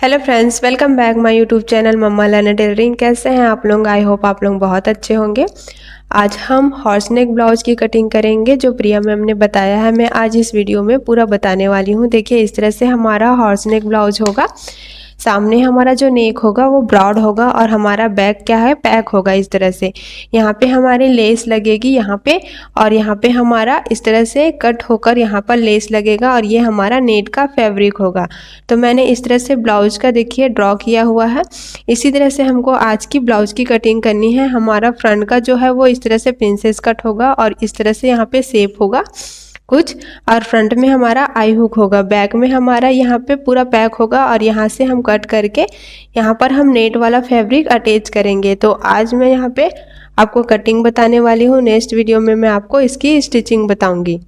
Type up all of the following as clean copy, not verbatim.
Hello friends, welcome back my YouTube channel mamma learner tailoring. कैसे हैं आप लोग? आई होप आप लोग बहुत अच्छे होंगे। आज हम हॉर्स नेक ब्लाउज की कटिंग करेंगे जो प्रिया मैम ने बताया है। मैं आज इस वीडियो में पूरा बताने वाली हूँ। देखिए, इस तरह से हमारा हॉर्स नेक ब्लाउज होगा। सामने हमारा जो नेक होगा वो ब्रॉड होगा और हमारा बैक क्या है, पैक होगा। इस तरह से यहाँ पे हमारी लेस लगेगी यहाँ पे, और यहाँ पे हमारा इस तरह से कट होकर यहाँ पर लेस लगेगा और ये हमारा नेट का फैब्रिक होगा। तो मैंने इस तरह से ब्लाउज का देखिए ड्रॉ किया हुआ है। इसी तरह से हमको आज की ब्लाउज की कटिंग करनी है। हमारा फ्रंट का जो है वो इस तरह से प्रिंसेस कट होगा और इस तरह से यहाँ पे शेप होगा कुछ, और फ्रंट में हमारा आई हुक होगा। बैक में हमारा यहाँ पे पूरा पैक होगा और यहाँ से हम कट करके यहाँ पर हम नेट वाला फैब्रिक अटैच करेंगे। तो आज मैं यहाँ पे आपको कटिंग बताने वाली हूँ। नेक्स्ट वीडियो में मैं आपको इसकी स्टिचिंग बताऊंगी।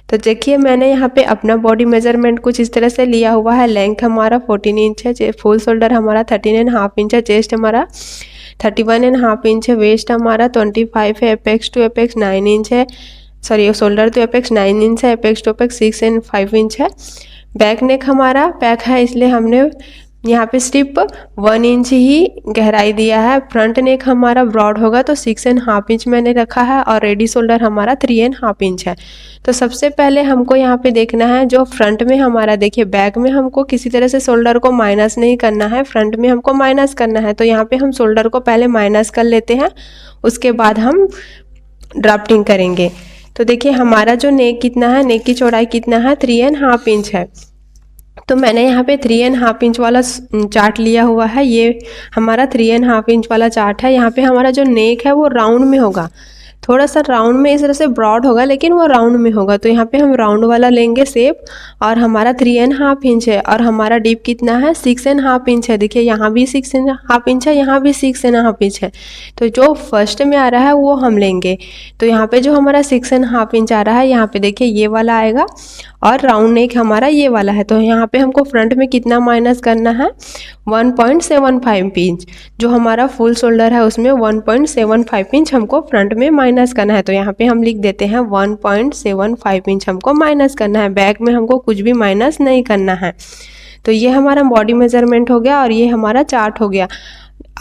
तो देखिए, मैंने यहाँ पे अपना बॉडी मेजरमेंट कुछ इस तरह से लिया हुआ है। लेंथ हमारा 14 इंच है, फुल शोल्डर हमारा 13.5 इंच है, चेस्ट हमारा 31.5 इंच है, वेस्ट हमारा 25 है, एपेक्स टू एपेक्स 9 इंच है, sorry shoulder to apex 9 inch है, apex to apex 6 and 5 inch है। बैक नेक हमारा पैक है, इसलिए हमने यहाँ पे सिर्फ 1 इंच ही गहराई दिया है। फ्रंट नेक हमारा ब्रॉड होगा तो 6.5 इंच मैंने रखा है और रेडी शोल्डर हमारा 3.5 इंच है। तो सबसे पहले हमको यहाँ पे देखना है जो फ्रंट में हमारा, देखिए बैक में हमको किसी तरह से शोल्डर को माइनस नहीं करना है, फ्रंट में हमको माइनस करना है। तो यहाँ पे हम शोल्डर को पहले माइनस कर लेते हैं, उसके बाद हम ड्राफ्टिंग करेंगे। तो देखिए हमारा जो नेक कितना है, नेक की चौड़ाई कितना है, 3.5 इंच है। तो मैंने यहाँ पे 3.5 इंच वाला चार्ट लिया हुआ है। ये हमारा 3.5 इंच वाला चार्ट है। यहाँ पे हमारा जो नेक है वो राउंड में होगा, थोड़ा सा राउंड में, इस तरह से ब्रॉड होगा लेकिन वो राउंड में होगा। तो यहाँ पे हम राउंड वाला लेंगे शेप, और हमारा 3.5 इंच है और हमारा डीप कितना है, 6.5 इंच है। देखिए यहाँ भी 6.5 इंच है, यहाँ भी 6.5 इंच है। तो जो फर्स्ट में आ रहा है वो हम लेंगे। तो यहाँ पे जो हमारा 6.5 इंच आ रहा है, यहाँ पे देखिए ये वाला आएगा और राउंड नेक हमारा ये वाला है। तो यहाँ पे हमको फ्रंट में कितना माइनस करना है, 1.75 इंच। जो हमारा फुल शोल्डर है उसमें 1.75 इंच हमको फ्रंट में माइनस करना है। तो यहाँ पे हम लिख देते हैं 1.75 इंच हमको माइनस करना है। बैक में हमको कुछ भी माइनस नहीं करना है। तो ये हमारा बॉडी मेजरमेंट हो गया और ये हमारा चार्ट हो गया।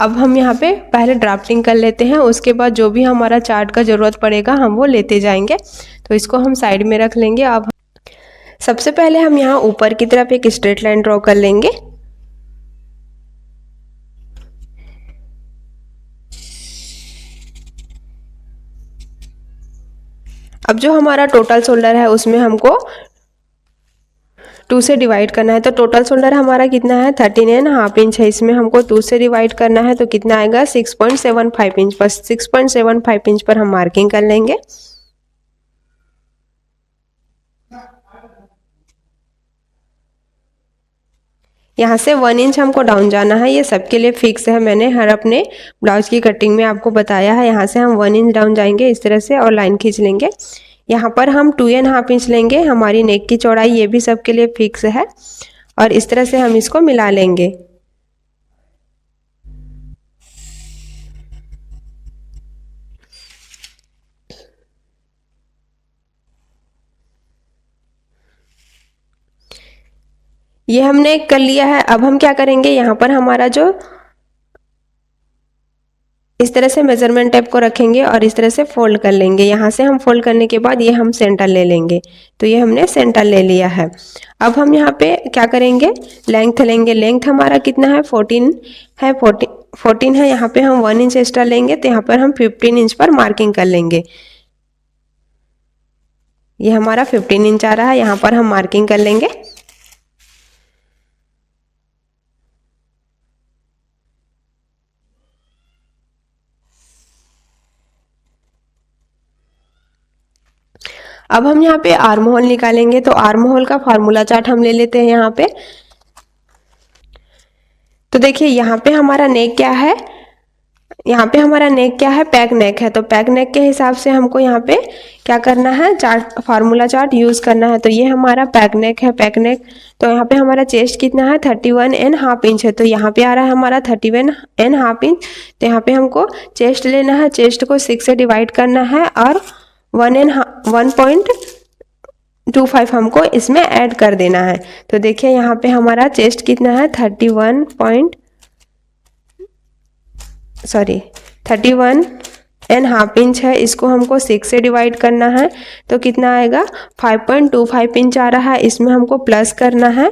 अब हम यहाँ पे पहले ड्राफ्टिंग कर लेते हैं, उसके बाद जो भी हमारा चार्ट का ज़रूरत पड़ेगा हम वो लेते जाएंगे। तो इसको हम साइड में रख लेंगे। अब सबसे पहले हम यहाँ ऊपर की तरफ एक स्ट्रेट लाइन ड्रॉ कर लेंगे। अब जो हमारा टोटल शोल्डर है उसमें हमको 2 से डिवाइड करना है। तो टोटल शोल्डर हमारा कितना है, 13.5 इंच है। इसमें हमको 2 से डिवाइड करना है तो कितना आएगा, 6.75 इंच। बस 6.75 इंच पर हम मार्किंग कर लेंगे। यहाँ से 1 इंच हमको डाउन जाना है। ये सबके लिए फिक्स है, मैंने हर अपने ब्लाउज की कटिंग में आपको बताया है। यहाँ से हम 1 इंच डाउन जाएंगे इस तरह से और लाइन खींच लेंगे। यहाँ पर हम 2.5 इंच लेंगे हमारी नेक की चौड़ाई, ये भी सबके लिए फिक्स है। और इस तरह से हम इसको मिला लेंगे। ये हमने कर लिया है। अब हम क्या करेंगे, यहाँ पर हमारा जो इस तरह से मेजरमेंट टेप को रखेंगे और इस तरह से फोल्ड कर लेंगे। यहाँ से हम फोल्ड करने के बाद ये हम सेंटर ले लेंगे। तो ये हमने सेंटर ले लिया है। अब हम यहाँ पे क्या करेंगे, लेंथ लेंगे। लेंथ हमारा कितना है, 14 है, 14 है। यहाँ पे हम 1 इंच एक्स्ट्रा लेंगे तो यहाँ पर हम 15 इंच पर मार्किंग कर लेंगे। ये हमारा 15 इंच आ रहा है, यहाँ पर हम मार्किंग कर लेंगे। अब हम यहाँ पे आर्म होल निकालेंगे। तो आर्म होल का फार्मूला चार्ट हम ले लेते हैं यहाँ पे। तो देखिए यहाँ पे हमारा नेक क्या है, यहाँ पे हमारा नेक क्या है, पैक नेक है। तो पैक नेक के हिसाब से हमको यहाँ पे क्या करना है, चार्ट, फार्मूला चार्ट यूज करना है। तो ये हमारा पैक नेक है, पैक नेक। तो यहाँ पे हमारा चेस्ट कितना है, 31.5 इंच है। तो यहाँ पे आ रहा है हमारा 31.5 इंच। तो यहाँ पे हमको चेस्ट लेना है, चेस्ट को 6 से डिवाइड करना है और 1 25 हमको इसमें ऐड कर देना है। तो देखिए यहाँ पे हमारा चेस्ट कितना है 31.5 इंच है। इसको हमको 6 से डिवाइड करना है तो कितना आएगा 5.25 इंच आ रहा है। इसमें हमको प्लस करना है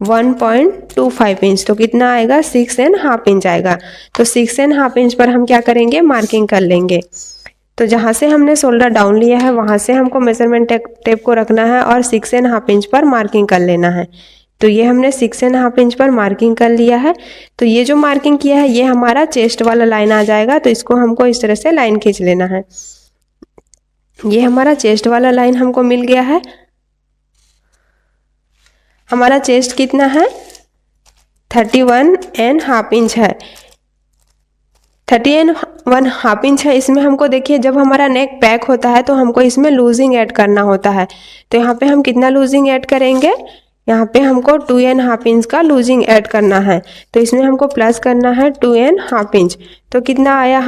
1.25 इंच तो कितना आएगा 6.5 इंच आएगा। तो 6.5 इंच पर हम क्या करेंगे मार्किंग कर लेंगे। तो जहाँ से हमने शोल्डर डाउन लिया है वहाँ से हमको मेजरमेंट टेप को रखना है और 6.5 इंच पर मार्किंग कर लेना है। तो ये हमने 6.5 इंच पर मार्किंग कर लिया है। तो ये जो मार्किंग किया है ये हमारा चेस्ट वाला लाइन आ जाएगा। तो इसको हमको इस तरह से लाइन खींच लेना है। ये हमारा चेस्ट वाला लाइन हमको मिल गया है। हमारा चेस्ट कितना है 31.5 इंच है। 31.5 इंच है। इसमें हमको देखिए जब हमारा नेक पैक होता है तो हमको इसमें लूजिंग ऐड करना होता है। तो यहाँ पे हम कितना लूजिंग ऐड करेंगे, यहाँ पे हमको 2.5 इंच का लूजिंग ऐड करना है। तो इसमें हमको प्लस करना है 2.5 इंच। तो कितना आया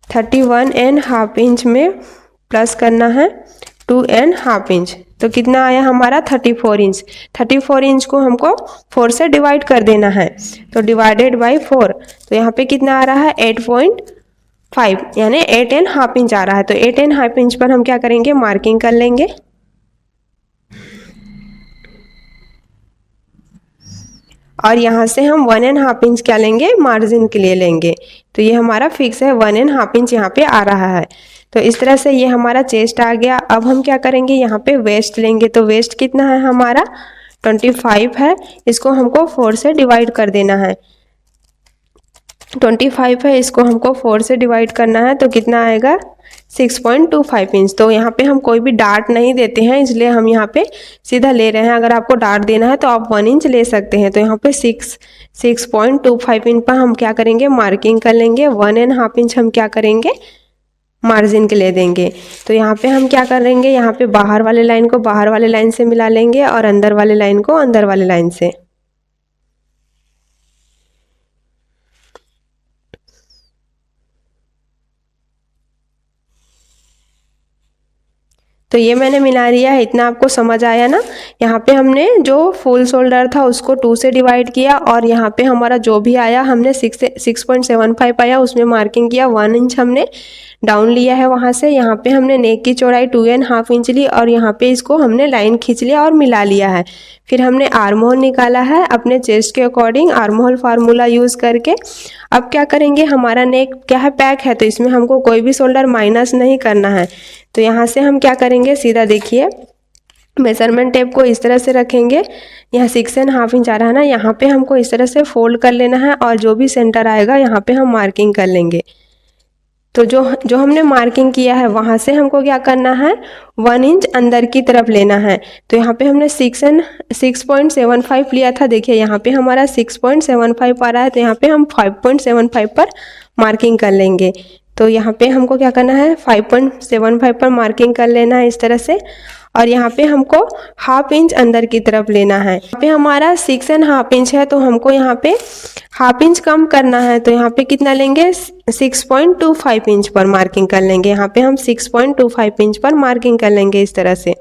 31.5 इंच में प्लस करना है 2.5 इंच तो कितना आया हमारा 34 इंच। 34 इंच को हमको 4 से डिवाइड कर देना है। तो डिवाइडेड बाय 4 तो यहाँ पे कितना आ रहा है 8.5 यानी 8.5 इंच आ रहा है। तो 8.5 इंच पर हम क्या करेंगे मार्किंग कर लेंगे। और यहाँ से हम 1.5 इंच क्या लेंगे मार्जिन के लिए लेंगे। तो ये हमारा फिक्स है 1.5 इंच यहाँ पे आ रहा है। तो इस तरह से ये हमारा चेस्ट आ गया। अब हम क्या करेंगे यहाँ पे वेस्ट लेंगे। तो वेस्ट कितना है हमारा 25 है। इसको हमको 4 से डिवाइड कर देना है। 25 है, इसको हमको 4 से डिवाइड करना है तो कितना आएगा 6.25 इंच। तो यहाँ पे हम कोई भी डार्ट नहीं देते हैं इसलिए हम यहाँ पे सीधा ले रहे हैं। अगर आपको डार्ट देना है तो आप 1 इंच ले सकते हैं। तो यहाँ पे 6.25 इंच पर हम क्या करेंगे मार्किंग कर लेंगे। 1.5 इंच हम क्या करेंगे मार्जिन के लिए देंगे। तो यहाँ पे हम क्या करेंगे यहाँ पे बाहर वाले लाइन को बाहर वाले लाइन से मिला लेंगे और अंदर वाले लाइन को अंदर वाले लाइन से। तो ये मैंने मिला लिया है। इतना आपको समझ आया ना। यहाँ पे हमने जो फुल शोल्डर था उसको 2 से डिवाइड किया और यहाँ पे हमारा जो भी आया हमने 6.75 आया उसमें मार्किंग किया। 1 इंच हमने डाउन लिया है वहाँ से। यहाँ पे हमने नेक की चौड़ाई 2.5 इंच ली और यहाँ पे इसको हमने लाइन खींच लिया और मिला लिया है। फिर हमने आर्म होल निकाला है अपने चेस्ट के according arm hole formula use करके। अब क्या करेंगे हमारा नेक क्या है पैक है तो इसमें हमको कोई भी शोल्डर माइनस नहीं करना है। तो यहाँ से हम क्या करेंगे सीधा देखिए मेजरमेंट टेप को इस तरह से रखेंगे। यहाँ 6.5 इंच आ रहा है ना, यहाँ पे हमको इस तरह से फोल्ड कर लेना है और जो भी सेंटर आएगा यहाँ पे हम मार्किंग कर लेंगे। तो जो हमने मार्किंग किया है वहाँ से हमको क्या करना है 1 इंच अंदर की तरफ लेना है। तो यहाँ पे हमने 6.75 लिया था। देखिए यहाँ पे हमारा 6.75 आ रहा है। तो यहाँ पे हम 5.75 पर मार्किंग कर लेंगे। तो यहाँ पे हमको क्या करना है 5.75 पर मार्किंग कर लेना है इस तरह से। और यहाँ पे हमको 1/2 इंच अंदर की तरफ लेना है। यहाँ पे हमारा 6.5 इंच है तो हमको यहाँ पे 1/2 इंच कम करना है। तो यहाँ पे कितना लेंगे 6.25 इंच पर मार्किंग कर लेंगे। यहाँ पे हम 6.25 इंच पर मार्किंग कर लेंगे इस तरह से।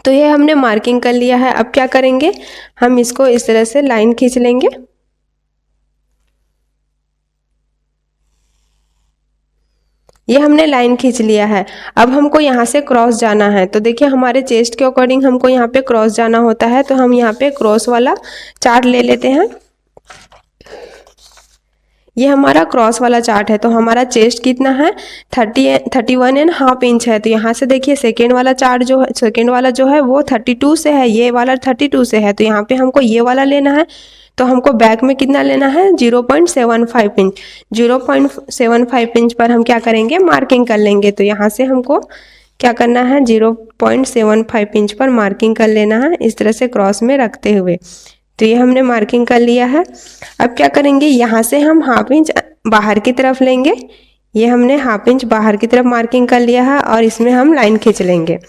तो ये हमने मार्किंग कर लिया है। अब क्या करेंगे हम इसको इस तरह से लाइन खींच लेंगे। ये हमने लाइन खींच लिया है। अब हमको यहाँ से क्रॉस जाना है। तो देखिए हमारे चेस्ट के अकॉर्डिंग हमको यहाँ पे क्रॉस जाना होता है। तो हम यहाँ पे क्रॉस वाला चार्ट ले लेते हैं। ये हमारा क्रॉस वाला चार्ट है। तो हमारा चेस्ट कितना है 31.5 इंच है। तो यहाँ से देखिए सेकेंड वाला चार्ट सेकेंड वाला जो है वो 32 से है, ये वाला 32 से है। तो यहाँ पे हमको ये वाला लेना है। तो हमको बैक में कितना लेना है 0.75 इंच। 0.75 इंच पर हम क्या करेंगे मार्किंग कर लेंगे। तो यहाँ से हमको क्या करना है 0.75 इंच पर मार्किंग कर लेना है इस तरह से क्रॉस में रखते हुए। तो ये हमने मार्किंग कर लिया है। अब क्या करेंगे यहाँ से हम 1/2 इंच बाहर की तरफ लेंगे। ये हमने 1/2 इंच बाहर की तरफ मार्किंग कर लिया है और इसमें हम लाइन खींच लेंगे।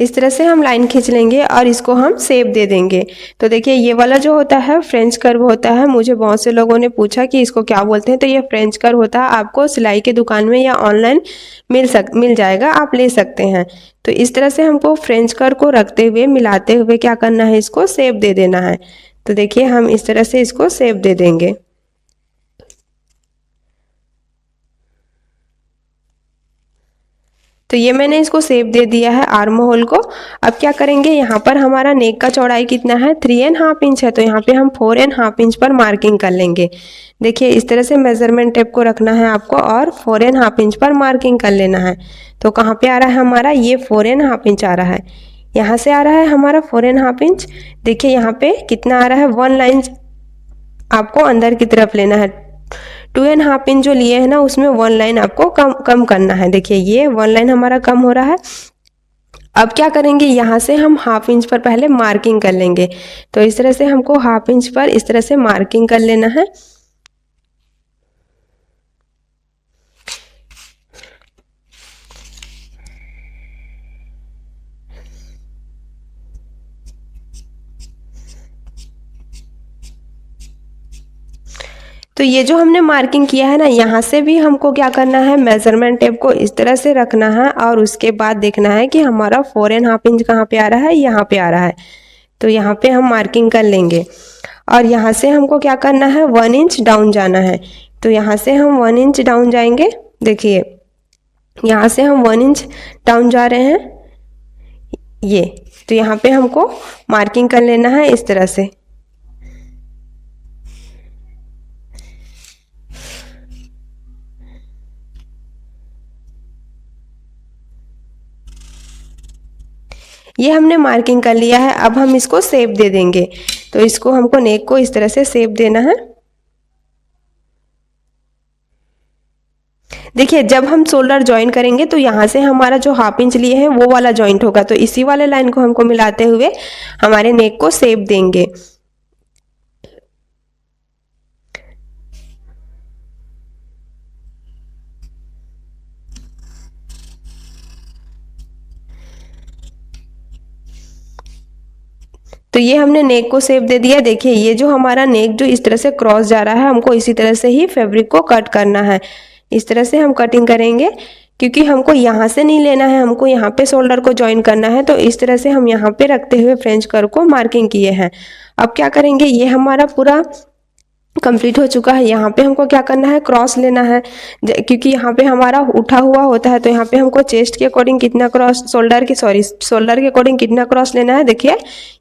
इस तरह से हम लाइन खींच लेंगे और इसको हम शेप दे देंगे। तो देखिए ये वाला जो होता है फ्रेंच कर्व होता है। मुझे बहुत से लोगों ने पूछा कि इसको क्या बोलते हैं, तो ये फ्रेंच कर्व होता है। आपको सिलाई की दुकान में या ऑनलाइन मिल जाएगा, आप ले सकते हैं। तो इस तरह से हमको फ्रेंच कर्व को रखते हुए मिलाते हुए क्या करना है, इसको शेप दे देना है। तो देखिए हम इस तरह से इसको शेप दे देंगे। तो ये मैंने इसको शेप दे दिया है आर्म होल को। अब क्या करेंगे, यहाँ पर हमारा नेक का चौड़ाई कितना है, 3.5 इंच है। तो यहाँ पे हम 4.5 इंच पर मार्किंग कर लेंगे। देखिए इस तरह से मेजरमेंट टेप को रखना है आपको और 4.5 इंच पर मार्किंग कर लेना है। तो कहाँ पे आ रहा है हमारा, ये 4.5 इंच आ रहा है। यहाँ से आ रहा है हमारा 4.5 इंच। देखिए यहाँ पे कितना आ रहा है, 1 लाइन आपको अंदर की तरफ लेना है। 2.5 इंच जो लिए है ना, उसमें 1 लाइन आपको कम करना है। देखिए ये 1 लाइन हमारा कम हो रहा है। अब क्या करेंगे, यहाँ से हम 1/2 इंच पर पहले मार्किंग कर लेंगे। तो इस तरह से हमको 1/2 इंच पर इस तरह से मार्किंग कर लेना है। तो ये जो हमने मार्किंग किया है ना, यहाँ से भी हमको क्या करना है, मेजरमेंट टेप को इस तरह से रखना है और उसके बाद देखना है कि हमारा 4.5 इंच कहाँ पे आ रहा है, यहाँ पे आ रहा है। तो यहाँ पे हम मार्किंग कर लेंगे और यहाँ से हमको क्या करना है, 1 इंच डाउन जाना है। तो यहाँ से हम 1 इंच डाउन जाएंगे। देखिए यहाँ से हम 1 इंच डाउन जा रहे हैं ये। तो यहाँ पे हमको मार्किंग कर लेना है इस तरह से। ये हमने मार्किंग कर लिया है। अब हम इसको शेप दे देंगे। तो इसको हमको नेक को इस तरह से शेप देना है। देखिए जब हम शोल्डर ज्वाइन करेंगे तो यहाँ से हमारा जो 1/2 इंच लिए हैं वो वाला जॉइंट होगा। तो इसी वाले लाइन को हमको मिलाते हुए हमारे नेक को शेप देंगे। तो ये हमने नेक को शेप दे दिया। देखिए ये जो हमारा नेक जो इस तरह से क्रॉस जा रहा है, हमको इसी तरह से ही फैब्रिक को कट करना है। इस तरह से हम कटिंग करेंगे, क्योंकि हमको यहाँ से नहीं लेना है, हमको यहाँ पे शोल्डर को ज्वाइन करना है। तो इस तरह से हम यहाँ पे रखते हुए फ्रेंच कर्व को मार्किंग किए हैं। अब क्या करेंगे, ये हमारा पूरा कंप्लीट हो चुका है। यहाँ पे हमको क्या करना है, क्रॉस लेना है, क्योंकि यहाँ पे हमारा उठा हुआ होता है। तो यहाँ पे हमको चेस्ट के अकॉर्डिंग कितना क्रॉस, शोल्डर के अकॉर्डिंग कितना क्रॉस लेना है। देखिए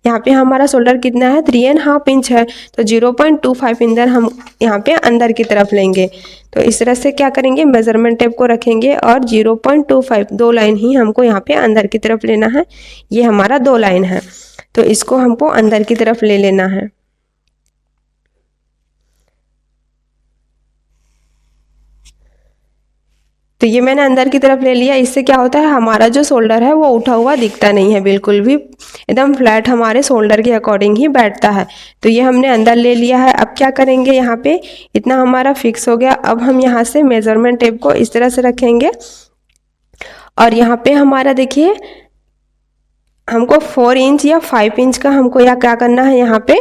यहाँ पे हमारा शोल्डर कितना है, 3.5 इंच है। तो 0.25 इंच हम यहाँ पे अंदर की तरफ लेंगे। तो इस तरह से क्या करेंगे, मेजरमेंट टेप को रखेंगे और 0.25 2 लाइन ही हमको यहाँ पे अंदर की तरफ लेना है। ये हमारा 2 लाइन है, तो इसको हमको अंदर की तरफ ले लेना है। तो ये मैंने अंदर की तरफ ले लिया। इससे क्या होता है, हमारा जो शोल्डर है वो उठा हुआ दिखता नहीं है, बिल्कुल भी एकदम फ्लैट हमारे शोल्डर के अकॉर्डिंग ही बैठता है। तो ये हमने अंदर ले लिया है। अब क्या करेंगे, यहाँ पे इतना हमारा फिक्स हो गया। अब हम यहाँ से मेजरमेंट टेप को इस तरह से रखेंगे और यहाँ पे हमारा देखिए हमको 4 इंच या 5 इंच का हमको या क्या करना है, यहाँ पे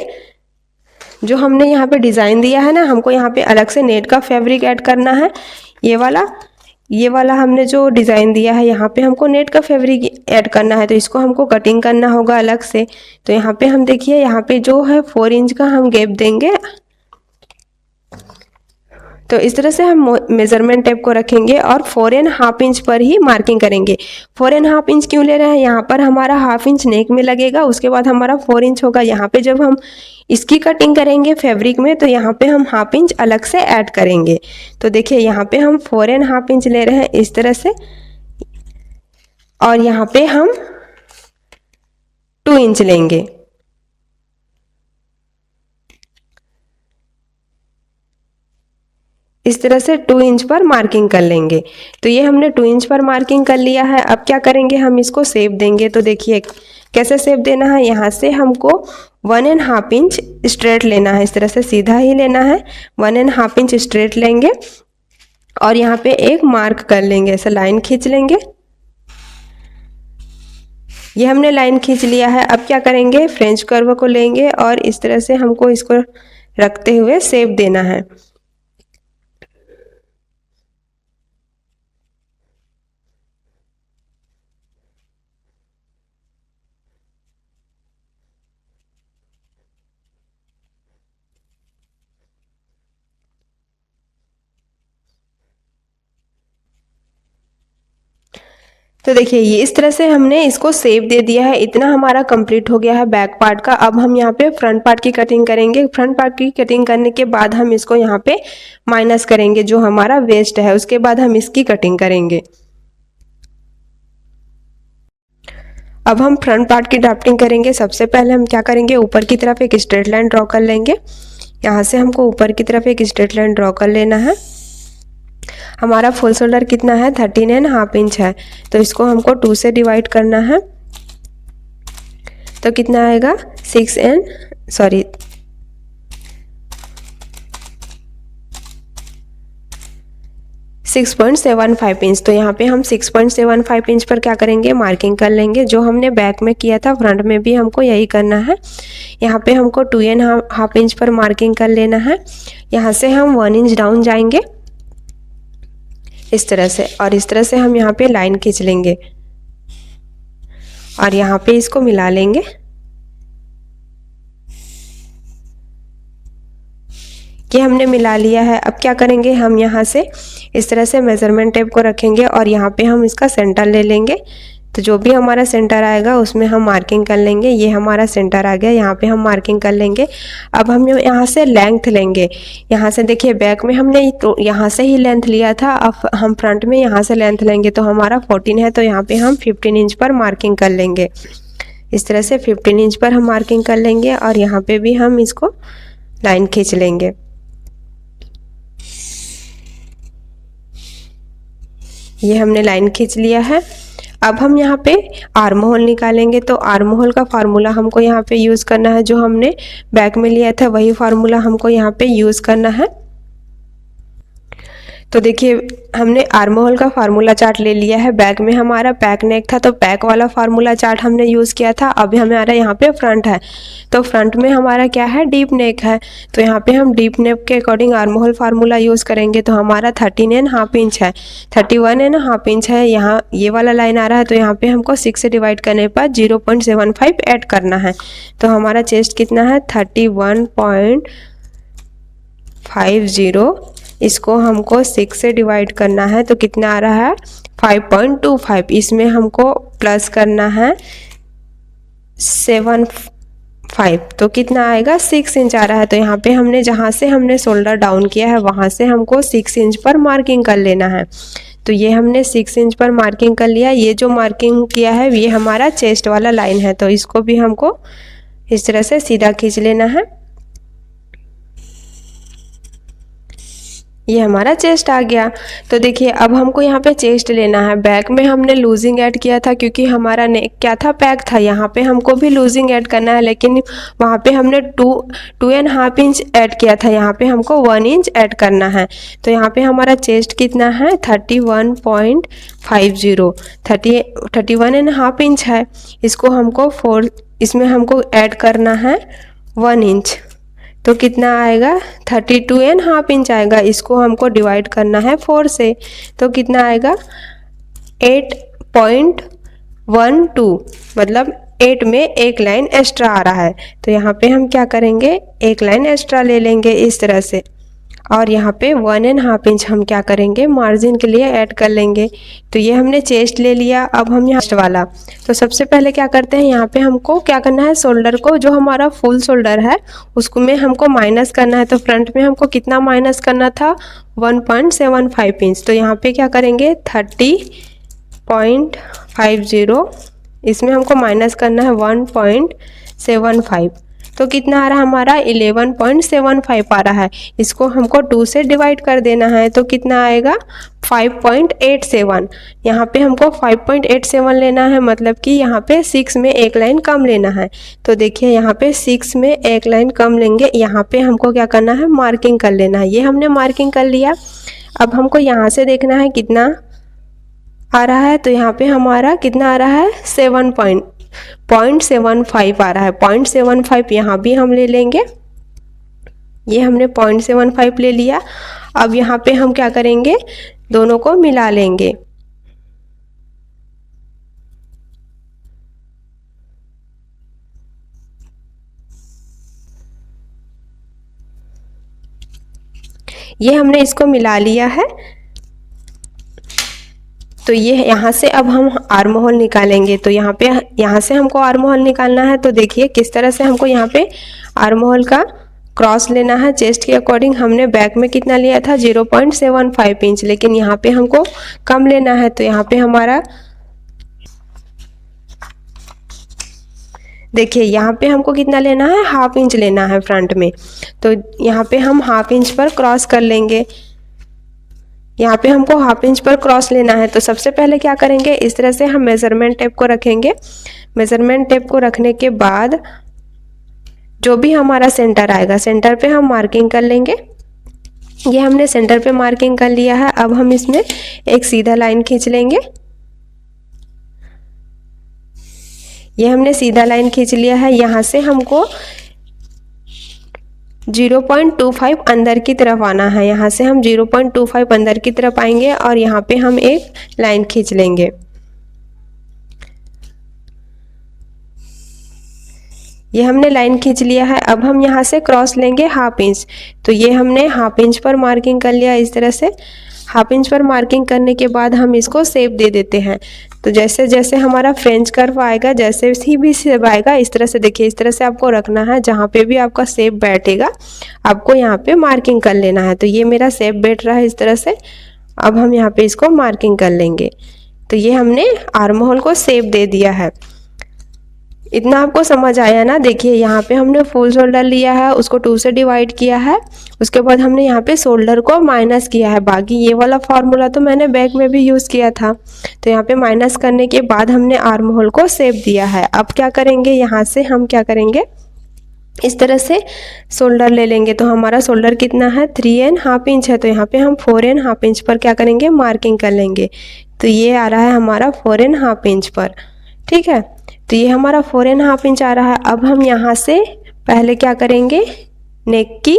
जो हमने यहाँ पे डिज़ाइन दिया है ना, हमको यहाँ पे अलग से नेट का फैब्रिक ऐड करना है। ये वाला हमने जो डिज़ाइन दिया है, यहाँ पे हमको नेट का फैब्रिक ऐड करना है। तो इसको हमको कटिंग करना होगा अलग से। तो यहाँ पे हम देखिए, यहाँ पे जो है 4 इंच का हम गैप देंगे। तो इस तरह से हम मेजरमेंट टेप को रखेंगे और 4.5 इंच पर ही मार्किंग करेंगे। 4.5 इंच क्यों ले रहे हैं, यहाँ पर हमारा 1/2 इंच नेक में लगेगा, उसके बाद हमारा 4 इंच होगा। यहाँ पे जब हम इसकी कटिंग करेंगे फैब्रिक में, तो यहाँ पे हम 1/2 इंच अलग से ऐड करेंगे। तो देखिए यहाँ पे हम 4.5 इंच ले रहे हैं इस तरह से, और यहाँ पे हम 2 इंच लेंगे। इस तरह से 2 इंच पर मार्किंग कर लेंगे। तो ये हमने 2 इंच पर मार्किंग कर लिया है। अब क्या करेंगे, हम इसको शेप देंगे। तो देखिए कैसे शेप देना है, यहाँ से हमको 1.5 इंच स्ट्रेट लेना है। इस तरह से सीधा ही लेना है, 1.5 इंच स्ट्रेट लेंगे और यहाँ पे एक मार्क कर लेंगे, ऐसे लाइन खींच लेंगे। ये हमने लाइन खींच लिया है। अब क्या करेंगे, फ्रेंच कर्व को लेंगे और इस तरह से हमको इसको रखते हुए शेप देना है। तो देखिए ये इस तरह से हमने इसको शेप दे दिया है। इतना हमारा कंप्लीट हो गया है बैक पार्ट का। अब हम यहाँ पे फ्रंट पार्ट की कटिंग करेंगे। फ्रंट पार्ट की कटिंग करने के बाद हम इसको यहाँ पे माइनस करेंगे जो हमारा वेस्ट है, उसके बाद हम इसकी कटिंग करेंगे। अब हम फ्रंट पार्ट की ड्राफ्टिंग करेंगे। सबसे पहले हम क्या करेंगे, ऊपर की तरफ एक स्ट्रेट लाइन ड्रॉ कर लेंगे। यहाँ से हमको ऊपर की तरफ एक स्ट्रेट लाइन ड्रॉ कर लेना है। हमारा फुल शोल्डर कितना है, 13.5 इंच है, तो इसको हमको 2 से डिवाइड करना है। तो कितना आएगा, 6.75 इंच। तो यहाँ पे हम 6.75 इंच पर क्या करेंगे, मार्किंग कर लेंगे। जो हमने बैक में किया था फ्रंट में भी हमको यही करना है। यहाँ पे हमको 2.5 इंच पर मार्किंग कर लेना है। यहाँ से हम 1 इंच डाउन जाएंगे इस तरह से, और इस तरह से हम यहाँ पे लाइन खींच लेंगे और यहाँ पे इसको मिला लेंगे। ये हमने मिला लिया है। अब क्या करेंगे, हम यहाँ से इस तरह से मेजरमेंट टेप को रखेंगे और यहाँ पे हम इसका सेंटर ले लेंगे। तो जो भी हमारा सेंटर आएगा उसमें हम मार्किंग कर लेंगे। ये हमारा सेंटर आ गया, यहाँ पे हम मार्किंग कर लेंगे। अब हम यहाँ से लेंथ लेंगे। यहाँ से देखिए बैक में हमने तो यहाँ से ही लेंथ लिया था, अब हम फ्रंट में यहाँ से लेंथ लेंगे। तो हमारा 14 है, तो यहाँ पे हम 15 इंच पर मार्किंग कर लेंगे। इस तरह से 15 इंच पर हम मार्किंग कर लेंगे और यहाँ पे भी हम इसको लाइन खींच लेंगे। ये हमने लाइन खींच लिया है। अब हम यहाँ पे आर्म होल निकालेंगे। तो आर्म होल का फार्मूला हमको यहाँ पे यूज़ करना है। जो हमने बैक में लिया था वही फार्मूला हमको यहाँ पे यूज़ करना है। तो देखिए हमने आर्म होल का फार्मूला चार्ट ले लिया है। बैक में हमारा बैक नेक था तो बैक वाला फार्मूला चार्ट हमने यूज़ किया था। अभी हमारा यहाँ पे फ्रंट है, तो फ्रंट में हमारा क्या है, डीप नेक है। तो यहाँ पे हम डीप नेक के according arm hole formula use करेंगे। तो हमारा 13.5 इंच है, 31.5 इंच है। यहाँ ये वाला लाइन आ रहा है, तो यहाँ पे हमको 6 से डिवाइड करने पर 0.75 ऐड करना है। तो हमारा चेस्ट कितना है, 31.50। इसको हमको 6 से डिवाइड करना है, तो कितना आ रहा है, 5.25। इसमें हमको प्लस करना है 7.5, तो कितना आएगा, 6 इंच आ रहा है। तो यहाँ पे हमने जहाँ से हमने शोल्डर डाउन किया है वहाँ से हमको 6 इंच पर मार्किंग कर लेना है। तो ये हमने 6 इंच पर मार्किंग कर लिया। ये जो मार्किंग किया है ये हमारा चेस्ट वाला लाइन है, तो इसको भी हमको इस तरह से सीधा खींच लेना है। ये हमारा चेस्ट आ गया। तो देखिए अब हमको यहाँ पे चेस्ट लेना है। बैक में हमने लूजिंग ऐड किया था क्योंकि हमारा नेक क्या था, पैक था। यहाँ पे हमको भी लूजिंग ऐड करना है, लेकिन वहाँ पे हमने 2.5 इंच ऐड किया था, यहाँ पे हमको 1 इंच ऐड करना है। तो यहाँ पे हमारा चेस्ट कितना है, 31.50 इंच है। इसको हमको इसमें हमको ऐड करना है 1 इंच, तो कितना आएगा, 32.5 इंच आएगा। इसको हमको डिवाइड करना है 4 से, तो कितना आएगा, 8.12, मतलब 8 में एक लाइन एक्स्ट्रा आ रहा है। तो यहाँ पे हम क्या करेंगे, एक लाइन एक्स्ट्रा ले लेंगे इस तरह से, और यहाँ पे 1.5 इंच हम क्या करेंगे, मार्जिन के लिए ऐड कर लेंगे। तो ये हमने चेस्ट ले लिया। अब हम यहाँ वाला, तो सबसे पहले क्या करते हैं, यहाँ पे हमको क्या करना है, शोल्डर को, जो हमारा फुल शोल्डर है उसको में हमको माइनस करना है। तो फ्रंट में हमको कितना माइनस करना था, 1.75 इंच। तो यहाँ पे क्या करेंगे, 30.50, इसमें हमको माइनस करना है 1.75। तो कितना आ रहा है हमारा, 11.75 आ रहा है। इसको हमको 2 से डिवाइड कर देना है, तो कितना आएगा, 5.87। यहाँ पे हमको 5.87 लेना है, मतलब कि यहाँ पे 6 में एक लाइन कम लेना है। तो देखिए यहाँ पे 6 में एक लाइन कम लेंगे। यहाँ पे हमको क्या करना है, मार्किंग कर लेना है। ये हमने मार्किंग कर लिया। अब हमको यहाँ से देखना है कितना आ रहा है। तो यहाँ पे हमारा कितना आ रहा है, 0.75 आ रहा है। 0.75 यहाँ भी हम ले लेंगे। ये हमने 0.75 ले लिया। अब यहाँ पे हम क्या करेंगे, दोनों को मिला लेंगे। ये हमने इसको मिला लिया है। तो ये यहाँ से अब हम आर्म होल निकालेंगे। तो यहाँ से हमको आर्म होल निकालना है। तो देखिए किस तरह से हमको यहाँ पे आर्म होल का क्रॉस लेना है। चेस्ट के अकॉर्डिंग हमने बैक में कितना लिया था, 0.75 इंच, लेकिन यहाँ पे हमको कम लेना है। तो यहाँ पे हमारा देखिए यहाँ पे हमको कितना लेना है, 1/2 इंच लेना है फ्रंट में। तो यहाँ पे हम 1/2 इंच पर क्रॉस कर लेंगे। यहाँ पे हमको 1/2 इंच पर क्रॉस लेना है। तो सबसे पहले क्या करेंगे, इस तरह से हम मेजरमेंट टेप को रखेंगे। मेजरमेंट टेप को रखने के बाद जो भी हमारा सेंटर आएगा, सेंटर पे हम मार्किंग कर लेंगे। ये हमने सेंटर पे मार्किंग कर लिया है। अब हम इसमें एक सीधा लाइन खींच लेंगे। ये हमने सीधा लाइन खींच लिया है। यहाँ से हमको 0.25 अंदर की तरफ आना है। यहाँ से हम 0.25 अंदर की तरफ आएंगे और यहाँ पे हम एक लाइन खींच लेंगे। ये हमने लाइन खींच लिया है। अब हम यहाँ से क्रॉस लेंगे 1/2 इंच। तो ये हमने 1/2 इंच पर मार्किंग कर लिया। इस तरह से 1/2 इंच पर मार्किंग करने के बाद हम इसको शेप दे देते हैं। तो जैसे जैसे हमारा फ्रेंच कर्व आएगा, जैसे ही भी शेप आएगा, इस तरह से देखिए, इस तरह से आपको रखना है। जहाँ पे भी आपका शेप बैठेगा आपको यहाँ पे मार्किंग कर लेना है। तो ये मेरा शेप बैठ रहा है इस तरह से। अब हम यहाँ पे इसको मार्किंग कर लेंगे। तो ये हमने आर्म होल को शेप दे दिया है। इतना आपको समझ आया ना। देखिए यहाँ पे हमने फुल शोल्डर लिया है, उसको 2 से डिवाइड किया है। उसके बाद हमने यहाँ पे शोल्डर को माइनस किया है। बाकी ये वाला फॉर्मूला तो मैंने बैक में भी यूज़ किया था। तो यहाँ पे माइनस करने के बाद हमने आर्म होल को शेप दिया है। अब क्या करेंगे, यहाँ से हम क्या करेंगे, इस तरह से शोल्डर ले लेंगे। तो हमारा शोल्डर कितना है, 3.5 इंच है। तो यहाँ पे हम 4.5 इंच पर क्या करेंगे, मार्किंग कर लेंगे। तो ये आ रहा है हमारा 4.5 इंच पर। ठीक है, तो ये हमारा 4.5 इंच आ रहा है। अब हम यहाँ से पहले क्या करेंगे, नेक की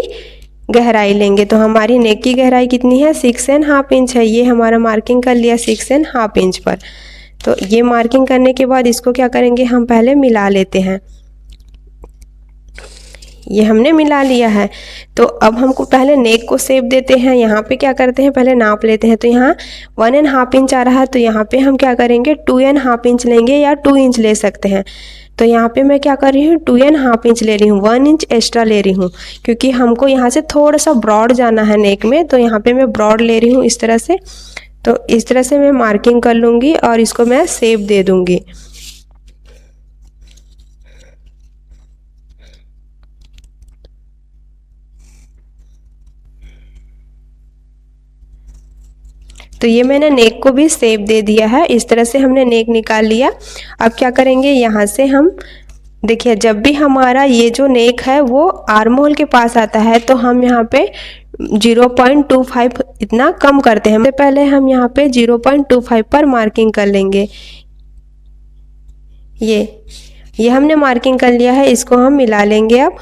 गहराई लेंगे। तो हमारी नेक की गहराई कितनी है, 6.5 इंच है। ये हमारा मार्किंग कर लिया 6.5 इंच पर। तो ये मार्किंग करने के बाद इसको क्या करेंगे, हम पहले मिला लेते हैं। ये हमने मिला लिया है। तो अब हमको पहले नेक को शेप देते हैं। यहाँ पे क्या करते हैं, पहले नाप लेते हैं। तो यहाँ 1.5 इंच आ रहा है। तो यहाँ पे हम क्या करेंगे, 2.5 इंच लेंगे या 2 इंच ले सकते हैं। तो यहाँ पे मैं क्या कर रही हूँ, 2.5 इंच ले रही हूँ, 1 इंच एक्स्ट्रा ले रही हूँ, क्योंकि हमको यहाँ से थोड़ा सा ब्रॉड जाना है नेक में। तो यहाँ पे मैं ब्रॉड ले रही हूँ इस तरह से। तो इस तरह से मैं मार्किंग कर लूँगी और इसको मैं शेप दे दूँगी। तो ये मैंने नेक को भी शेप दे दिया है। इस तरह से हमने नेक निकाल लिया। अब क्या करेंगे, यहाँ से हम देखिए, जब भी हमारा ये जो नेक है वो आर्म होल के पास आता है तो हम यहाँ पे 0.25 इतना कम करते हैं। पहले हम यहाँ पे 0.25 पर मार्किंग कर लेंगे। ये हमने मार्किंग कर लिया है। इसको हम मिला लेंगे। अब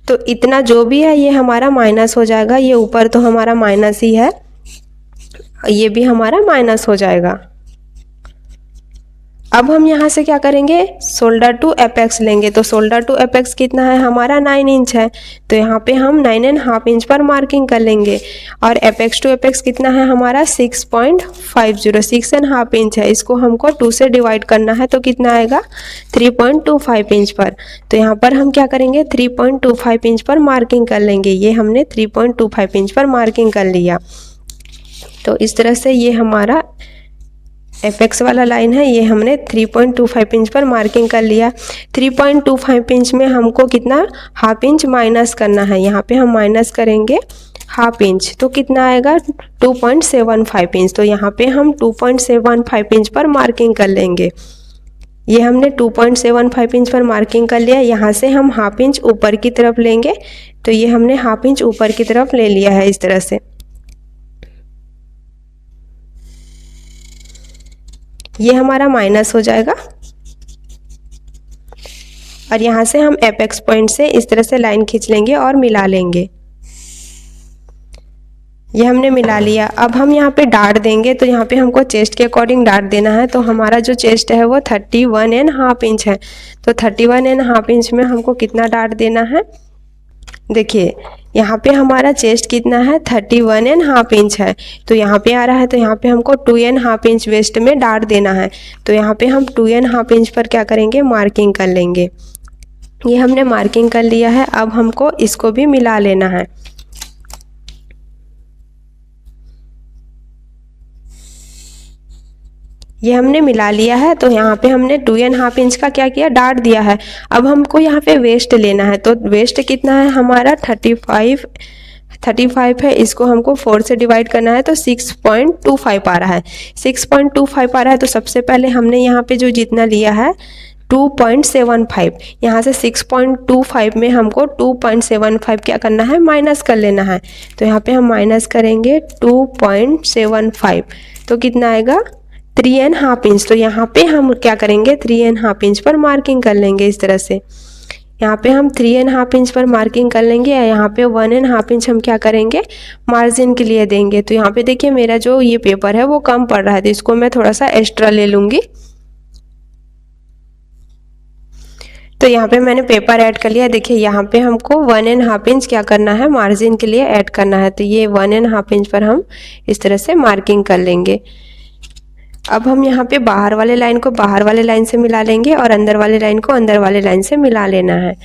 तो इतना जो भी है ये हमारा माइनस हो जाएगा। ये ऊपर तो हमारा माइनस ही है, ये भी हमारा माइनस हो जाएगा। अब हम यहाँ से क्या करेंगे, शोल्डर टू एपेक्स लेंगे। तो शोल्डर टू एपेक्स कितना है हमारा, 9 इंच है। तो यहाँ पे हम 9.5 इंच पर मार्किंग कर लेंगे। और एपेक्स टू एपेक्स कितना है हमारा, 6.50, 6.5 इंच है। इसको हमको 2 से डिवाइड करना है। तो कितना आएगा, 3.25 इंच पर। तो यहाँ पर हम क्या करेंगे, 3.25 इंच पर मार्किंग कर लेंगे। ये हमने 3.25 इंच पर मार्किंग कर लिया। तो इस तरह से ये हमारा एपेक्स वाला लाइन है, ये हमने 3.25 इंच पर मार्किंग कर लिया। 3.25 इंच में हमको कितना, 1/2 इंच माइनस करना है। यहाँ पे हम माइनस करेंगे 1/2 इंच। तो कितना आएगा, 2.75 इंच। तो यहाँ पे हम 2.75 इंच पर मार्किंग कर लेंगे। ये हमने 2.75 इंच पर मार्किंग कर लिया। यहाँ से हम 1/2 इंच ऊपर की तरफ लेंगे। तो ये हमने 1/2 इंच ऊपर की तरफ ले लिया है इस तरह से। ये हमारा माइनस हो जाएगा और यहाँ से हम एपेक्स पॉइंट से इस तरह से लाइन खींच लेंगे और मिला लेंगे। ये हमने मिला लिया। अब हम यहाँ पे डार्ट देंगे, तो यहाँ पे हमको चेस्ट के अकॉर्डिंग डार्ट देना है। तो हमारा जो चेस्ट है वो 31.5 इंच है। तो 31.5 इंच में हमको कितना डार्ट देना है, देखिए यहाँ पे हमारा चेस्ट कितना है 31.5 इंच है। तो यहाँ पे आ रहा है, तो यहाँ पे हमको 2.5 इंच वेस्ट में डार्ट देना है। तो यहाँ पे हम 2.5 इंच पर क्या करेंगे, मार्किंग कर लेंगे। ये हमने मार्किंग कर लिया है। अब हमको इसको भी मिला लेना है। ये हमने मिला लिया है। तो यहाँ पे हमने 2.5 इंच का क्या किया, डार्ट दिया है। अब हमको यहाँ पे वेस्ट लेना है। तो वेस्ट कितना है हमारा 35 है। इसको हमको 4 से डिवाइड करना है, तो 6.25 आ रहा है। 6.25 आ रहा है। तो सबसे पहले हमने यहाँ पे जो जितना लिया है 2.75, यहाँ से 6.25 में हमको 2.75 क्या करना है, माइनस कर लेना है। तो यहाँ पे हम माइनस करेंगे 2.75, तो कितना आएगा 3.5 इंच। तो यहाँ पे हम क्या करेंगे, 3.5 इंच पर मार्किंग कर लेंगे इस तरह से। यहाँ पे हम 3.5 इंच पर मार्किंग कर लेंगे। यहाँ पे 1.5 इंच हम क्या करेंगे, मार्जिन के लिए देंगे। तो यहाँ पे देखिए मेरा जो ये पेपर है वो कम पड़ रहा है, तो इसको मैं थोड़ा सा एक्स्ट्रा ले लूँगी। तो यहाँ पे मैंने पेपर ऐड कर लिया। देखिए यहाँ पे हमको 1.5 इंच क्या करना है, मार्जिन के लिए ऐड करना है। तो ये 1.5 इंच पर हम इस तरह से मार्किंग कर लेंगे। अब हम यहाँ पे बाहर वाले लाइन को बाहर वाले लाइन से मिला लेंगे और अंदर वाले लाइन को अंदर वाले लाइन से मिला लेना है।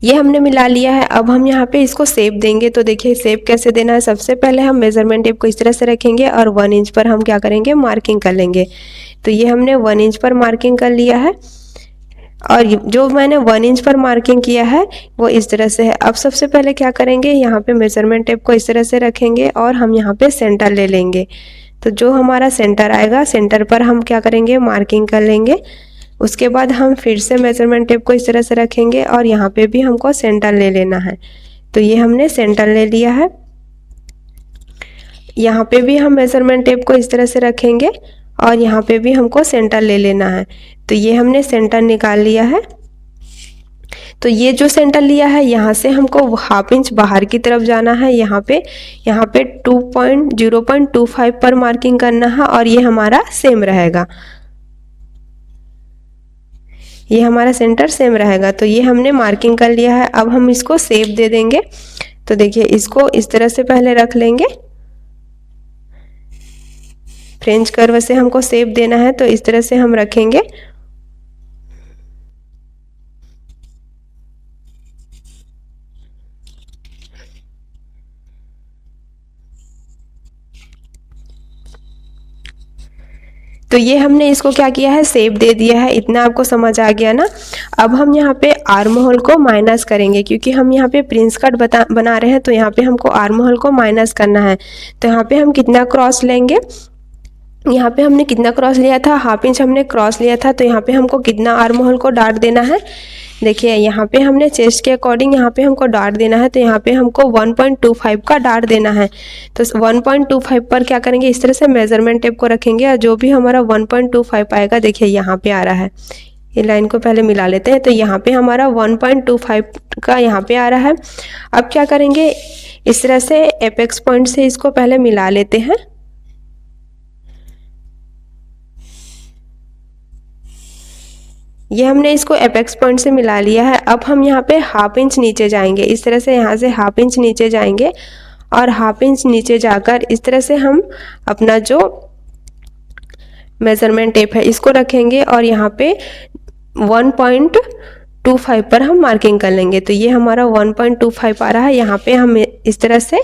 ये हमने मिला लिया है। अब हम यहाँ पे इसको शेप देंगे। तो देखिए शेप कैसे देना है, सबसे पहले हम मेजरमेंट टेप को इस तरह से रखेंगे और 1 इंच पर हम क्या करेंगे, मार्किंग कर लेंगे। तो ये हमने 1 इंच पर मार्किंग कर लिया है और जो मैंने 1 इंच पर मार्किंग किया है वो इस तरह से है। अब सबसे पहले क्या करेंगे, यहाँ पे मेजरमेंट टेप को इस तरह से रखेंगे और हम यहाँ पे सेंटर ले लेंगे। तो जो हमारा सेंटर आएगा, सेंटर पर हम क्या करेंगे, मार्किंग कर लेंगे। उसके बाद हम फिर से मेजरमेंट टेप को इस तरह से रखेंगे और यहाँ पे भी हमको सेंटर ले लेना है। तो ये हमने सेंटर ले लिया है। यहाँ पे भी हम मेजरमेंट टेप को इस तरह से रखेंगे और यहाँ पे भी हमको सेंटर ले लेना है। तो ये हमने सेंटर निकाल लिया है। तो ये जो सेंटर लिया है, यहाँ से हमको 1/2 इंच बाहर की तरफ जाना है। यहाँ पे 0.25 पर मार्किंग करना है और ये हमारा सेम रहेगा। ये हमारा सेंटर सेम रहेगा। तो ये हमने मार्किंग कर लिया है। अब हम इसको शेप दे देंगे। तो देखिए इसको इस तरह से पहले रख लेंगे। फ्रेंच कर्व से हमको शेप देना है, तो इस तरह से हम रखेंगे। तो ये हमने इसको क्या किया है, शेप दे दिया है। इतना आपको समझ आ गया ना। अब हम यहाँ पे आर्म होल को माइनस करेंगे, क्योंकि हम यहाँ पे प्रिंस कट बना रहे हैं। तो यहाँ पे हमको आर्म होल को माइनस करना है। तो यहाँ पे हम कितना क्रॉस लेंगे, यहाँ पे हमने कितना क्रॉस लिया था, 1/2 इंच हमने क्रॉस लिया था। तो यहाँ पे हमको कितना आर्म होल को डार्ट देना है, देखिए यहाँ पे हमने चेस्ट के अकॉर्डिंग यहाँ पे हमको डार्ट देना है। तो यहाँ पे हमको 1.25 का डार्ट देना है। तो 1.25 पर क्या करेंगे, इस तरह से मेजरमेंट टेप को रखेंगे और जो भी हमारा 1.25 आएगा, देखिए यहाँ पे आ रहा है। ये लाइन को पहले मिला लेते हैं। तो यहाँ पे हमारा 1.25 का यहाँ पे आ रहा है। अब क्या करेंगे, इस तरह से एपेक्स पॉइंट से इसको पहले मिला लेते हैं। ये हमने इसको एपेक्स पॉइंट से मिला लिया है। अब हम यहाँ पे 1/2 इंच नीचे जाएंगे। इस तरह से यहाँ से 1/2 इंच नीचे जाएंगे और 1/2 इंच नीचे जाकर इस तरह से हम अपना जो मेजरमेंट टेप है इसको रखेंगे और यहाँ पे 1.25 पर हम मार्किंग कर लेंगे। तो ये हमारा 1.25 आ रहा है। यहाँ पे हम इस तरह से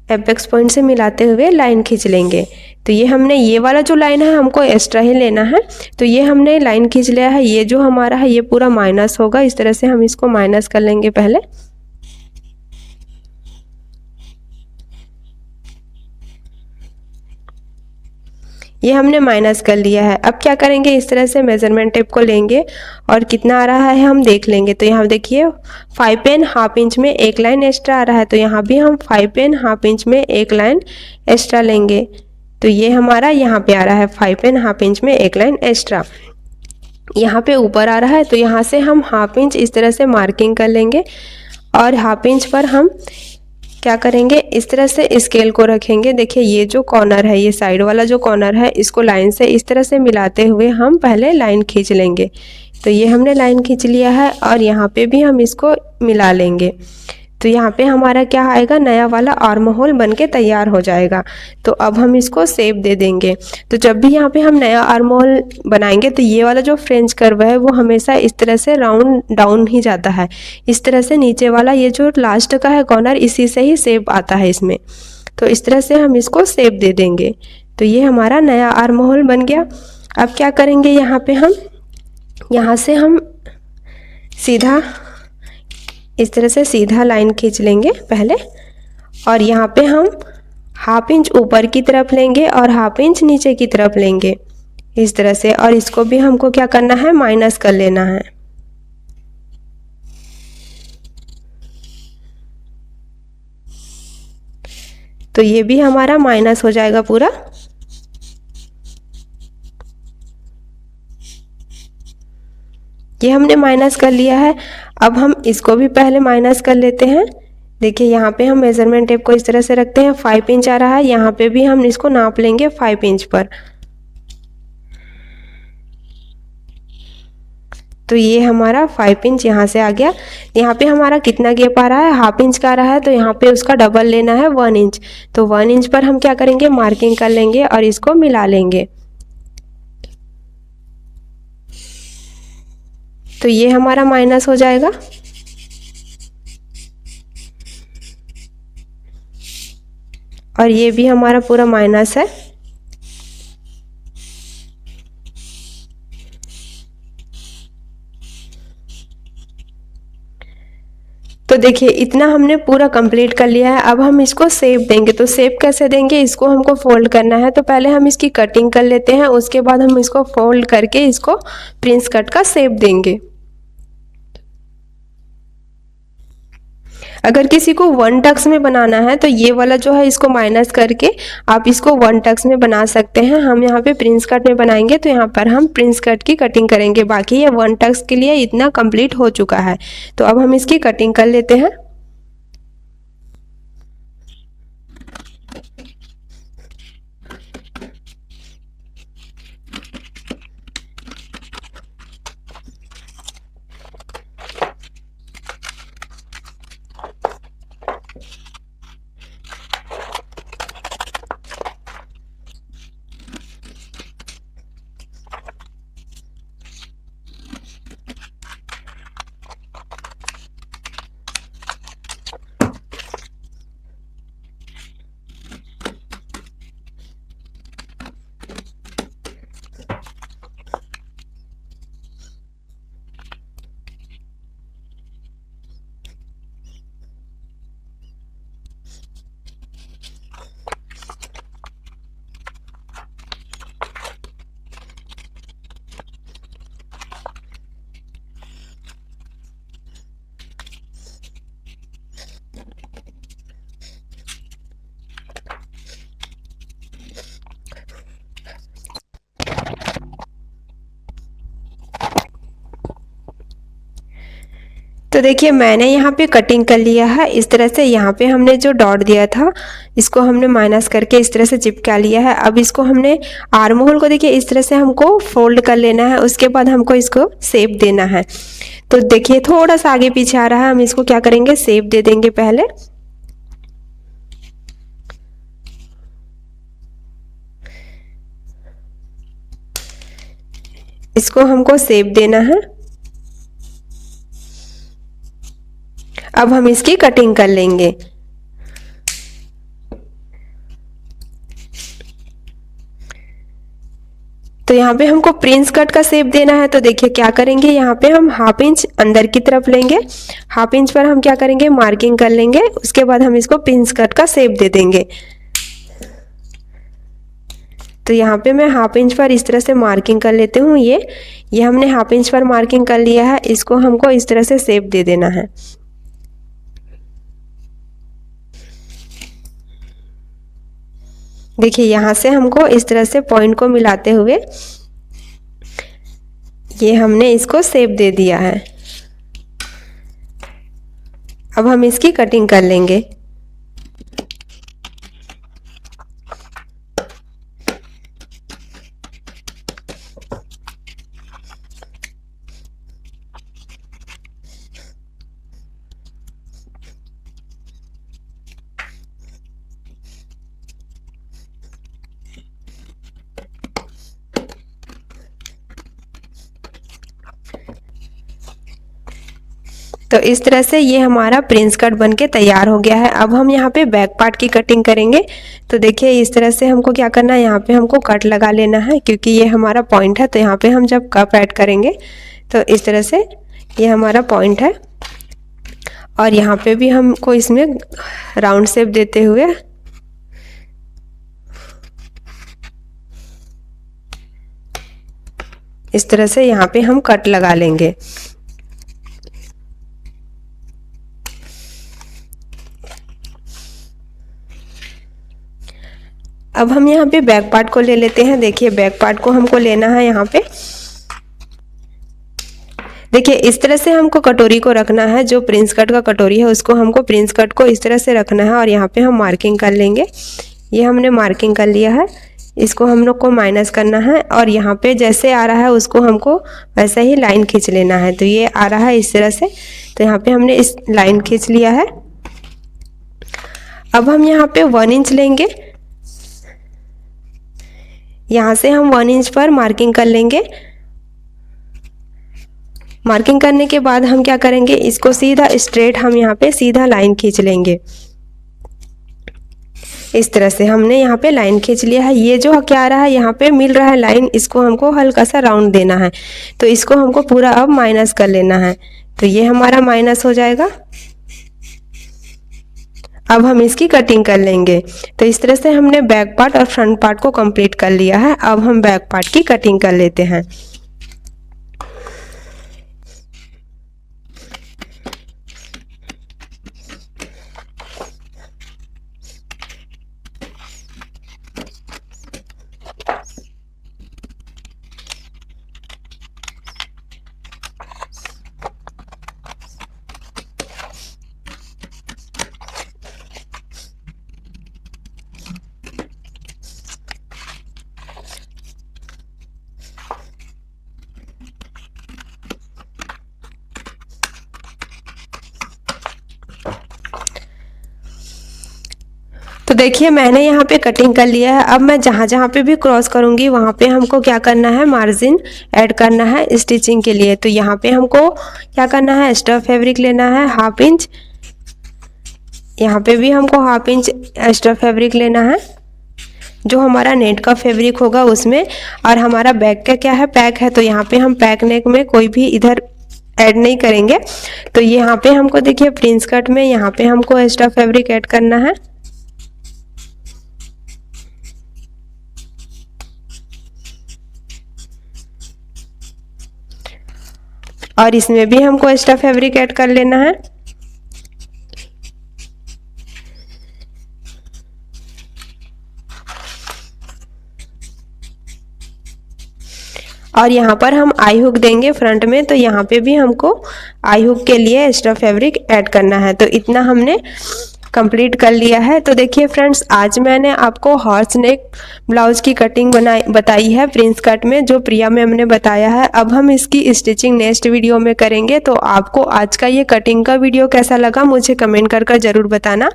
एपेक्स पॉइंट से मिलाते हुए लाइन खींच लेंगे। तो ये हमने ये वाला जो लाइन है हमको एक्स्ट्रा ही लेना है। तो ये हमने लाइन खींच लिया है। ये जो हमारा है ये पूरा माइनस होगा। इस तरह से हम इसको माइनस कर लेंगे पहले। ये हमने माइनस कर लिया है। अब क्या करेंगे, इस तरह से मेजरमेंट टेप को लेंगे और कितना आ रहा है हम देख लेंगे। तो यहाँ देखिए 5.5 इंच में एक लाइन एक्स्ट्रा आ रहा है, तो यहाँ भी हम 5.5 इंच में एक लाइन एक्स्ट्रा लेंगे। तो ये हमारा यहाँ पे आ रहा है 5.5 इंच में एक लाइन एक्स्ट्रा। यहाँ पे ऊपर आ रहा है, तो यहाँ से हम ½ इंच इस तरह से मार्किंग कर लेंगे और ½ इंच पर हम क्या करेंगे, इस तरह से स्केल को रखेंगे। देखिए ये जो कॉर्नर है, ये साइड वाला जो कॉर्नर है, इसको लाइन से इस तरह से मिलाते हुए हम पहले लाइन खींच लेंगे। तो ये हमने लाइन खींच लिया है और यहाँ पे भी हम इसको मिला लेंगे। तो यहाँ पे हमारा क्या आएगा, नया वाला आर्म होल बन के तैयार हो जाएगा। तो अब हम इसको शेप दे देंगे। तो जब भी यहाँ पे हम नया आर्म होल बनाएंगे तो ये वाला जो फ्रेंच कर्व है वो हमेशा इस तरह से राउंड डाउन ही जाता है। इस तरह से नीचे वाला ये जो लास्ट का है कॉर्नर, इसी से ही शेप आता है इसमें। तो इस तरह से हम इसको शेप दे देंगे। तो ये हमारा नया आर्म होल बन गया। अब क्या करेंगे, यहाँ से हम सीधा इस तरह से सीधा लाइन खींच लेंगे पहले, और यहाँ पे हम ½ इंच ऊपर की तरफ लेंगे और ½ इंच नीचे की तरफ लेंगे इस तरह से। और इसको भी हमको क्या करना है, माइनस कर लेना है। तो ये भी हमारा माइनस हो जाएगा पूरा। ये हमने माइनस कर लिया है। अब हम इसको भी पहले माइनस कर लेते हैं। देखिए यहाँ पे हम मेजरमेंट टेप को इस तरह से रखते हैं, 5 इंच आ रहा है। यहाँ पे भी हम इसको नाप लेंगे 5 इंच पर। तो ये हमारा 5 इंच यहाँ से आ गया। यहाँ पे हमारा कितना गैप आ रहा है, ½ इंच का आ रहा है, तो यहाँ पे उसका डबल लेना है 1 इंच। तो 1 इंच पर हम क्या करेंगे, मार्किंग कर लेंगे और इसको मिला लेंगे। तो ये हमारा माइनस हो जाएगा। और ये भी हमारा पूरा माइनस है। तो देखिए इतना हमने पूरा कंप्लीट कर लिया है। अब हम इसको शेप देंगे। तो शेप कैसे देंगे, इसको हमको फोल्ड करना है। तो पहले हम इसकी कटिंग कर लेते हैं, उसके बाद हम इसको फोल्ड करके इसको प्रिंस कट का शेप देंगे। अगर किसी को 1 टक्स में बनाना है तो ये वाला जो है इसको माइनस करके आप इसको 1 टक्स में बना सकते हैं। हम यहाँ पे प्रिंस कट में बनाएंगे तो यहाँ पर हम प्रिंस कट की कटिंग करेंगे। बाकी ये 1 टक्स के लिए इतना कंप्लीट हो चुका है। तो अब हम इसकी कटिंग कर लेते हैं। तो देखिए मैंने यहाँ पे कटिंग कर लिया है इस तरह से। यहाँ पे हमने जो डॉट दिया था इसको हमने माइनस करके इस तरह से चिपका लिया है। अब इसको हमने आर्म होल को देखिए इस तरह से हमको फोल्ड कर लेना है। उसके बाद हमको इसको शेप देना है। तो देखिए थोड़ा सा आगे पीछे आ रहा है, हम इसको क्या करेंगे, शेप दे देंगे पहले। इसको हमको शेप देना है। अब हम इसकी कटिंग कर लेंगे। तो यहाँ पे हमको प्रिंस कट का शेप देना है। तो देखिए क्या करेंगे, यहाँ पे हम ½ इंच अंदर की तरफ लेंगे। ½ इंच पर हम क्या करेंगे, मार्किंग कर लेंगे। उसके बाद हम इसको प्रिंस कट का शेप दे देंगे। तो यहाँ पे मैं हाफ इंच पर इस तरह से मार्किंग कर लेती हूँ। ये हमने हाफ इंच पर मार्किंग कर लिया है, इसको हमको इस तरह से शेप दे देना है। देखिए यहाँ से हमको इस तरह से पॉइंट को मिलाते हुए ये हमने इसको शेप दे दिया है। अब हम इसकी कटिंग कर लेंगे। तो इस तरह से ये हमारा प्रिंस कट बनके तैयार हो गया है। अब हम यहाँ पे बैक पार्ट की कटिंग करेंगे। तो देखिए इस तरह से हमको क्या करना है, यहाँ पे हमको कट लगा लेना है, क्योंकि ये हमारा पॉइंट है। तो यहाँ पे हम जब कप ऐड करेंगे तो इस तरह से ये हमारा पॉइंट है, और यहाँ पे भी हमको इसमें राउंड शेप देते हुए इस तरह से यहाँ पे हम कट लगा लेंगे। अब हम यहाँ पे बैक पार्ट को ले लेते हैं। देखिए बैक पार्ट को हमको लेना है यहाँ पे। देखिए इस तरह से हमको कटोरी को रखना है, जो प्रिंस कट का कटोरी है उसको हमको प्रिंस कट को इस तरह से रखना है, और यहाँ पे हम मार्किंग कर लेंगे। ये हमने मार्किंग कर लिया है, इसको हम लोग को माइनस करना है, और यहाँ पे जैसे आ रहा है उसको हमको वैसे ही लाइन खींच लेना है। तो ये आ रहा है इस तरह से, तो यहाँ पे हमने इस लाइन खींच लिया है। अब हम यहाँ पे 1 इंच लेंगे, यहाँ से हम 1 इंच पर मार्किंग कर लेंगे। मार्किंग करने के बाद हम क्या करेंगे, इसको सीधा स्ट्रेट हम यहाँ पे सीधा लाइन खींच लेंगे। इस तरह से हमने यहाँ पे लाइन खींच लिया है। ये जो क्या आ रहा है यहाँ पे मिल रहा है लाइन, इसको हमको हल्का सा राउंड देना है। तो इसको हमको पूरा अब माइनस कर लेना है। तो ये हमारा माइनस हो जाएगा। अब हम इसकी कटिंग कर लेंगे। तो इस तरह से हमने बैक पार्ट और फ्रंट पार्ट को कंप्लीट कर लिया है। अब हम बैक पार्ट की कटिंग कर लेते हैं। तो देखिए मैंने यहाँ पे कटिंग कर लिया है। अब मैं जहाँ जहाँ पे भी क्रॉस करूँगी वहाँ पे हमको क्या करना है, मार्जिन ऐड करना है स्टिचिंग के लिए। तो यहाँ पे हमको क्या करना है, एक्स्ट्रा फैब्रिक लेना है ½ इंच। यहाँ पे भी हमको ½ इंच एक्स्ट्रा फैब्रिक लेना है, जो हमारा नेट का फैब्रिक होगा उसमें। और हमारा बैक का क्या है, पैक है। तो यहाँ पे हम पैक नेक में कोई भी इधर ऐड नहीं करेंगे। तो यहाँ पे हमको देखिए प्रिंस कट में यहाँ पे हमको एक्स्ट्रा फैब्रिक ऐड करना है। और इसमें भी हमको एक्स्ट्रा फैब्रिक ऐड कर लेना है। और यहाँ पर हम आई हुक देंगे फ्रंट में। तो यहाँ पे भी हमको आई हुक के लिए एक्स्ट्रा फैब्रिक ऐड करना है। तो इतना हमने कंप्लीट कर लिया है। तो देखिए फ्रेंड्स, आज मैंने आपको हॉर्स नेक ब्लाउज की कटिंग बताई है प्रिंस कट में, जो प्रिया मैम ने बताया है। अब हम इसकी स्टिचिंग नेक्स्ट वीडियो में करेंगे। तो आपको आज का ये कटिंग का वीडियो कैसा लगा मुझे कमेंट कर ज़रूर बताना,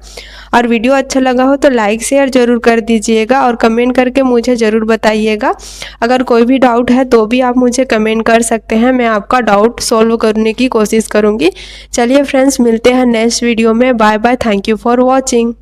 और वीडियो अच्छा लगा हो तो लाइक शेयर ज़रूर कर दीजिएगा, और कमेंट करके मुझे ज़रूर बताइएगा। अगर कोई भी डाउट है तो भी आप मुझे कमेंट कर सकते हैं, मैं आपका डाउट सॉल्व करने की कोशिश करूँगी। चलिए फ्रेंड्स, मिलते हैं नेक्स्ट वीडियो में। Bye bye, thank you for watching.